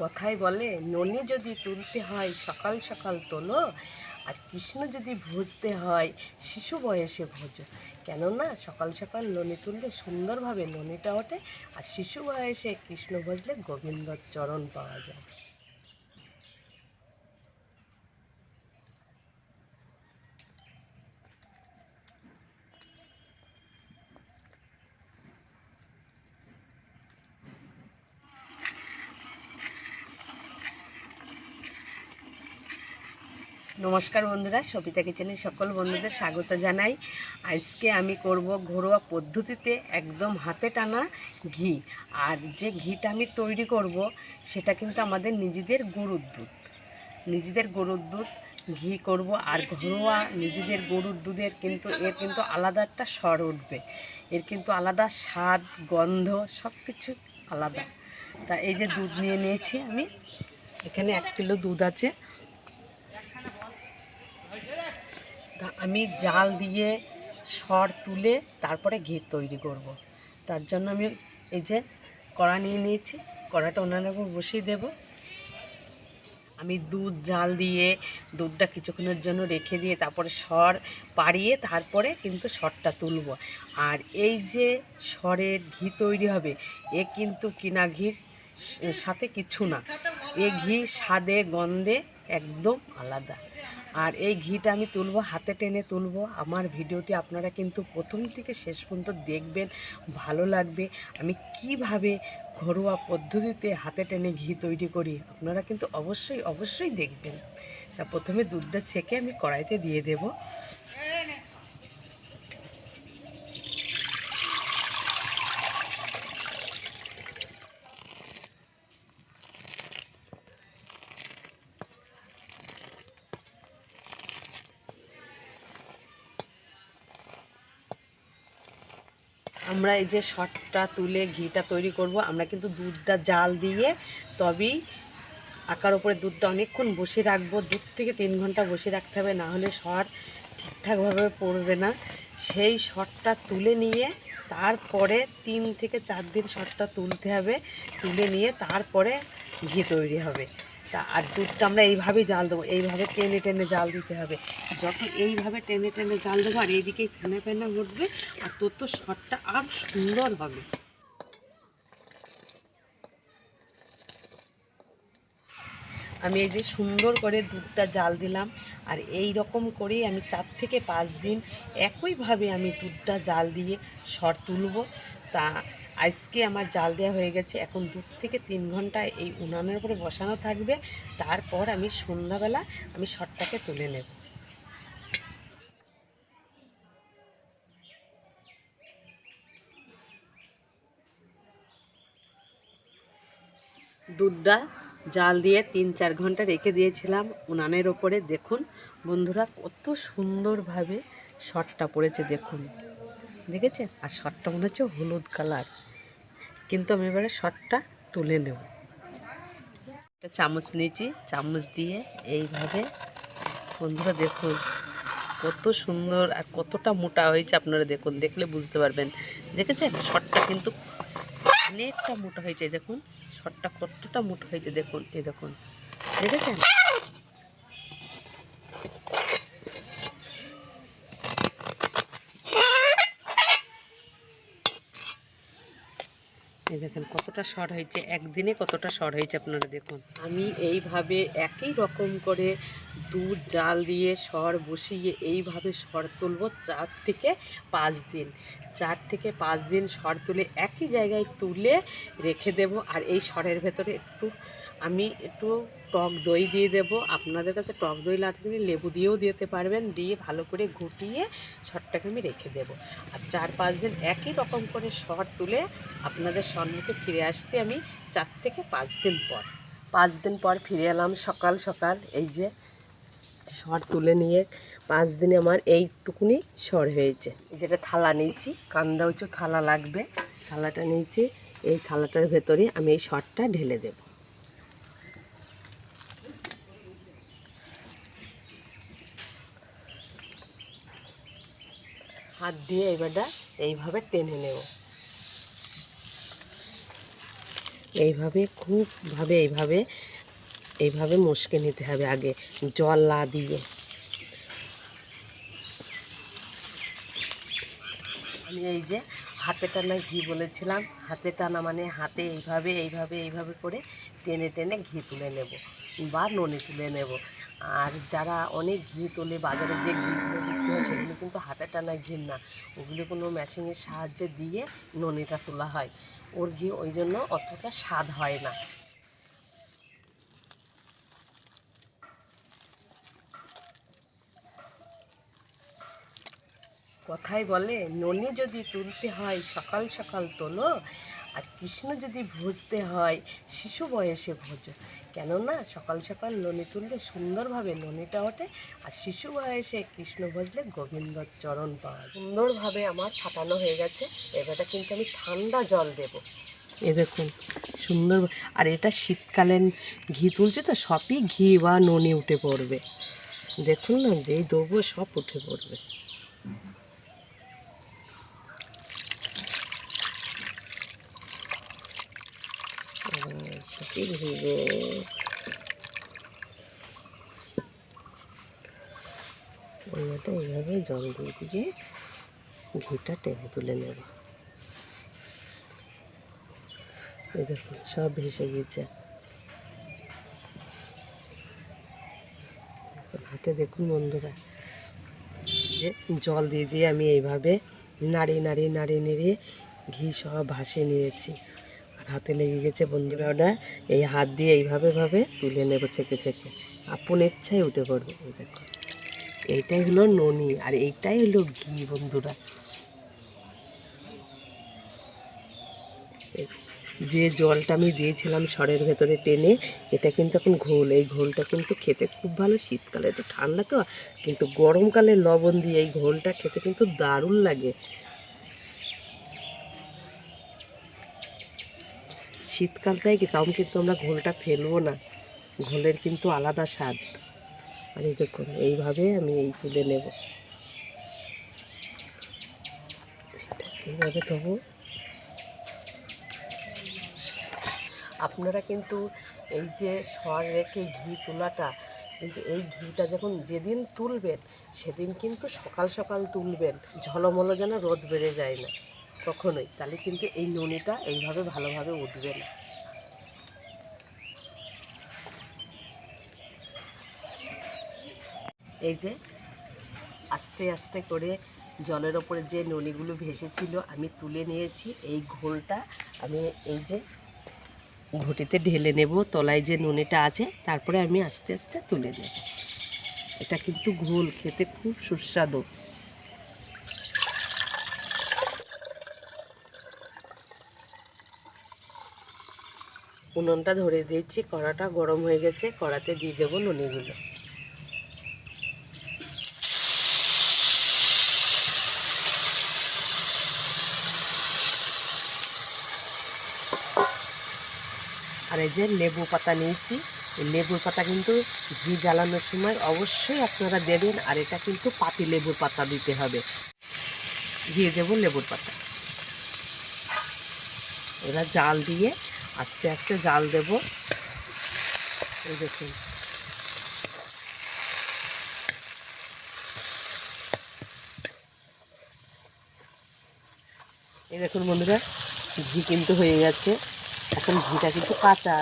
কথায় বলে ননি যদি তুলতে হয় সকাল সকাল তোলো, আর কৃষ্ণ যদি ভজতে হয় শিশু বয়সে ভোজো। কেননা সকাল সকাল ননি তুললে সুন্দরভাবে ননিটা ওঠে, আর শিশু বয়সে কৃষ্ণ ভজলে গোবিন্দর চরণ পাওয়া যায়। নমস্কার বন্ধুরা, সবিতা কিচেনে সকল বন্ধুদের স্বাগত জানাই। আজকে আমি করব ঘরোয়া পদ্ধতিতে একদম হাতে টানা ঘি। আর যে ঘিটা আমি তৈরি করব সেটা কিন্তু আমাদের নিজেদের গরুর দুধ ঘি করব। আর ঘরোয়া নিজেদের গরুর দুধের কিন্তু আলাদা একটা স্বর উঠবে, এর কিন্তু আলাদা স্বাদ, গন্ধ সব কিছু আলাদা। তা এই যে দুধ নিয়ে নিয়েছি আমি, এখানে 1 কিলো দুধ আছে। আমি জাল দিয়ে সর তুলে তারপরে ঘি তৈরি করব। তার জন্য আমি এই যে কড়া নিয়ে নিয়েছি, কড়াটা উনানের উপর বসিয়ে দেব। আমি দুধ জাল দিয়ে দুধটা কিছুক্ষণের জন্য রেখে দিয়ে তারপরে সর পাড়িয়ে তারপরে কিন্তু সরটা তুলব। আর এই যে সরের ঘি তৈরি হবে এ কিন্তু কিনা ঘির সাথে কিছু না, এ ঘি স্বাদে গন্ধে একদম আলাদা। আর এই ঘিটা আমি তুলব, হাতে টেনে তুলব। আমার ভিডিওটি আপনারা কিন্তু প্রথম থেকে শেষ পর্যন্ত দেখবেন, ভালো লাগবে। আমি কিভাবে ঘরোয়া পদ্ধতিতে হাতে টেনে ঘি তৈরি করি আপনারা কিন্তু অবশ্যই দেখবেন। তা প্রথমে দুধটা ছেঁকে আমি কড়াইতে দিয়ে দেব। আমরা এই যে সরটা তুলে ঘিটা তৈরি করব, আমরা কিন্তু দুধটা জাল দিয়ে তবেই আকার উপরে দুধটা অনেকক্ষণ বসে রাখবো। 2 থেকে 3 ঘন্টা বসে রাখতে হবে, না হলে সর ঠিকঠাকভাবে পড়বে না। সেই সরটা তুলে নিয়ে তারপরে 3 থেকে 4 দিন সরটা তুলতে হবে, তুলে নিয়ে তারপরে ঘি তৈরি হবে। তা আর দুধটা আমরা এইভাবেই জাল দেবো, এইভাবে টেনে টেনে জাল দিতে হবে। যত এইভাবে টেনে টেনে জাল দেবো আর এইদিকেই ফেনা ফেনা উঠবে, আর তত সরটা আর সুন্দর হবে। আমি এই যে সুন্দর করে দুধটা জাল দিলাম, আর এই রকম করেই আমি 4 থেকে 5 দিন একইভাবে আমি দুধটা জাল দিয়ে সর তুলব। তা আজকে আমার জাল দেওয়া হয়ে গেছে, এখন 2 থেকে 3 ঘন্টা এই উনানের উপরে বসানো থাকবে। তারপর আমি সন্ধ্যাবেলা আমি সরটাকে তুলে নেব। দুধটা জাল দিয়ে 3-4 ঘন্টা রেখে দিয়েছিলাম উনানের ওপরে। দেখুন বন্ধুরা কত সুন্দরভাবে সরটা পড়েছে, দেখুন, দেখেছেন? আর সরটা মনে হচ্ছে হলুদ কালার। কিন্তু আমি এবারে সরটা তুলে নেব। একটা চামচ নিয়েছি, চামচ দিয়ে এইভাবে বন্ধুরা দেখুন কত সুন্দর আর কতটা মোটা হয়েছে। আপনারা দেখুন, দেখলে বুঝতে পারবেন। দেখেছেন সরটা কিন্তু অনেকটা মোটা হয়েছে। দেখুন সরটা কতটা মোটা হয়েছে, দেখুন, এই দেখুন, দেখেছেন? এই দেখেন কতটা সর হয়েছে, একদিনে কতটা সর হয়েছে আপনারা দেখুন। আমি এইভাবে একই রকম করে দুধ জাল দিয়ে সর বসিয়ে এইভাবে সর তুলব 4 থেকে 5 দিন। 4 থেকে 5 দিন সর তুলে একই জায়গায় তুলে রেখে দেব। আর এই সরের ভেতরে আমি একটু টক দই দিয়ে দেব। আপনাদের কাছে টক দই না থাকলে লেবু দিয়েও দিতে পারবেন। দিয়ে ভালো করে ঘুটিয়ে সরটাকে আমি রেখে দেব। আর 4-5 দিন একই রকম করে সর তুলে আপনাদের সম্মুখে ফিরে আসছি আমি 4 থেকে 5 দিন পর। 5 দিন পর ফিরে এলাম সকাল সকাল। এই যে সর তুলে নিয়ে 5 দিনে আমার এইটুকুনি সর হয়েছে। যেটা থালা নিয়েছি, কান্দা উঁচু থালা লাগবে, থালাটা নিয়েছি। এই থালাটার ভেতরে আমি এই সরটা ঢেলে দেব। হাত দিয়ে এবারটা এইভাবে টেনে নেব। এইভাবে এইভাবে মশকে নিতে হবে আগে, জল না দিয়ে। আমি এই যে হাতে টানা ঘি বলেছিলাম, হাতে টানা মানে হাতে এইভাবে করে টেনে টেনে ঘি তুলে নেব বা ননি তুলে নেব। আর যারা অনেক ঘি তোলে, বাজারে যে ঘিগুলো বিক্রি হয় সেগুলো কিন্তু হাতে টানা ঘি না, ওগুলো কোনো মেশিনের সাহায্যে দিয়ে ননিটা তোলা হয়। ওর ঘি ওই জন্য অতটা স্বাদ হয় না। কথায় বলে, ননি যদি তুলতে হয় সকাল সকাল তোলো, আর কৃষ্ণ যদি ভজতে হয় শিশু বয়সে ভোজো। কেননা সকাল সকাল ননি তুললে সুন্দরভাবে ননিটা ওঠে, আর শিশু বয়সে কৃষ্ণ ভজলে গোবিন্দর চরণ পাওয়া যায়। সুন্দরভাবে আমার ফাটানো হয়ে গেছে। এবারটা কিন্তু আমি ঠান্ডা জল দেব। এ দেখুন সুন্দর। আর এটা শীতকালীন ঘি তুলছে তো, সবই ঘি বা ননি উঠে পড়বে। দেখুন না, যেই দেবো সব উঠে পড়বে। এইভাবে জল দিয়ে ঘিটা টেনে তুলে নেব। এই দেখুন সব ভেসে গেছে হাতে। দেখুন বন্ধুরা, যে জল দিয়ে আমি এইভাবে নাড়িয়ে ঘি সব ভাসে নিয়েছি। আর হাতে লেগে গেছে বন্ধুরা, ওটা এই হাত দিয়ে এইভাবে তুলে নেব ছেঁকে। আপন ইচ্ছায় উঠে পড়বে। এই দেখো, এইটাই হলো ননি আর এইটাই হলো ঘি বন্ধুরা। যে জলটা আমি দিয়েছিলাম সরের ভেতরে টেনে, এটা কিন্তু এখন ঘোল। এই ঘোলটা কিন্তু খেতে খুব ভালো। শীতকালে একটু ঠান্ডা তো, কিন্তু গরমকালে লবণ দিয়ে এই ঘোলটা খেতে কিন্তু দারুণ লাগে। শীতকাল তাই কি, তাও কিন্তু আমরা ঘোলটা ফেলবো না, ঘোলের কিন্তু আলাদা স্বাদ। আর এই দেখুন এইভাবে আমি তুলে নেব। এইভাবে দেবো। আপনারা কিন্তু এই যে সর রেখে ঘি তোলাটা, কিন্তু এই ঘিটা যখন যেদিন তুলবেন সেদিন কিন্তু সকাল সকাল তুলবেন, ঝলমলো যেন রোদ বেড়ে যায় না কখনোই, তাহলে কিন্তু এই ননিটা এইভাবে ভালোভাবে উঠবে না। এই যে আস্তে আস্তে করে জলের ওপরে যে ননিগুলো ভেসেছিল আমি তুলে নিয়েছি। এই ঘোলটা আমি এই যে ঘটিতে ঢেলে নেব, তলায় যে ননিটা আছে, তারপরে আমি আস্তে আস্তে তুলে নেব। এটা কিন্তু ঘোল, খেতে খুব সুস্বাদু। উনুনটা ধরে দিয়েছি, কড়াটা গরম হয়ে গেছে, কড়াতে দিয়ে দেবো ননিগুলো। আর এই যে লেবু পাতা নিয়েছি, এই লেবুর পাতা কিন্তু ঘি জ্বালানোর সময় অবশ্যই আপনারা দেবেন। আর এটা কিন্তু পাতি লেবুর পাতা দিতে হবে। দিয়ে দেবো লেবুর পাতা। এবার জাল দিয়ে আস্তে আস্তে জাল দেব। এই দেখুন এই দেখুন বন্ধুরা, ঘি কিন্তু হয়ে গেছে। এখন ঘিটা কিন্তু কাঁচা,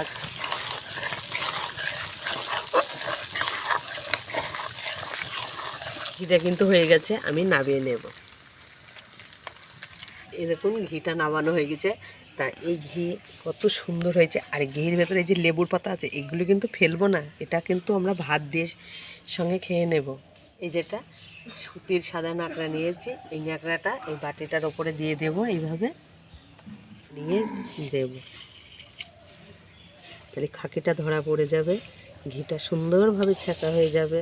ঘিটা কিন্তু হয়ে গেছে, আমি নামিয়ে নেব। এই দেখুন ঘিটা নামানো হয়ে গেছে। তা এই ঘি কত সুন্দর হয়েছে। আর ঘির ভেতরে যে লেবুর পাতা আছে, এগুলো কিন্তু ফেলবো না, এটা কিন্তু আমরা ভাত দিয়ে সঙ্গে খেয়ে নেব। এই যেটা সুতির সাদা ন্যাকড়া নিয়েছি, এই ন্যাকড়াটা এই বাটিটার ওপরে দিয়ে দেব, এইভাবে নিয়ে দেব, তাহলে খাকিটা ধরা পড়ে যাবে, ঘিটা সুন্দরভাবে ছেঁকা হয়ে যাবে।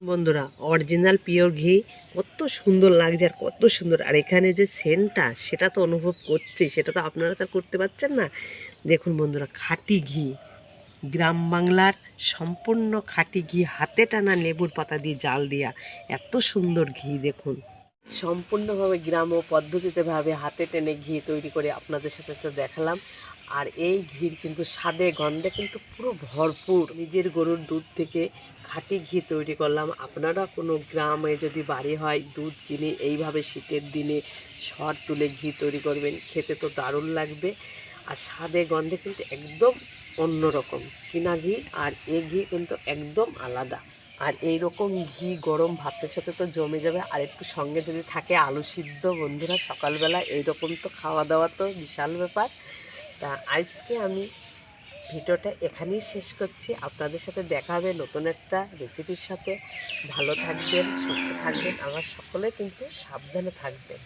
বন্ধুরা অরিজিনাল পিওর ঘি কত সুন্দর লাগছে, আর কত সুন্দর, আর এখানে যে সেন্টটা সেটা তো অনুভব করছি, সেটা তো আপনারা তো করতে পারছেন না। দেখুন বন্ধুরা, খাঁটি ঘি, গ্রাম বাংলার সম্পূর্ণ খাঁটি ঘি, হাতে টানা লেবুর পাতা দিয়ে জাল দিয়া এত সুন্দর ঘি। দেখুন সম্পূর্ণভাবে গ্রাম্য পদ্ধতিতে ভাবে হাতে টেনে ঘি তৈরি করে আপনাদের সাথে তো দেখালাম। আর এই ঘির কিন্তু স্বাদে গন্ধে কিন্তু পুরো ভরপুর। নিজের গরুর দুধ থেকে খাঁটি ঘি তৈরি করলাম। আপনারা কোনো গ্রামে যদি বাড়ি হয়, দুধ কিনে এইভাবে শীতের দিনে সর তুলে ঘি তৈরি করবেন, খেতে তো দারুণ লাগবে। আর স্বাদে গন্ধে কিন্তু একদম অন্যরকম কিনা ঘি, আর এ ঘি কিন্তু একদম আলাদা। আর এই রকম ঘি গরম ভাতের সাথে তো জমে যাবে, আর একটু সঙ্গে যদি থাকে আলু সিদ্ধ, বন্ধুরা সকালবেলা এইরকম তো খাওয়া দাওয়া তো বিশাল ব্যাপার। তা আজকে আমি ভিডিওটা এখানেই শেষ করছি। আপনাদের সাথে দেখা হবে নতুন একটা রেসিপির সাথে। ভালো থাকবেন, সুস্থ থাকবেন, আমার সকলে কিন্তু সাবধানে থাকবেন।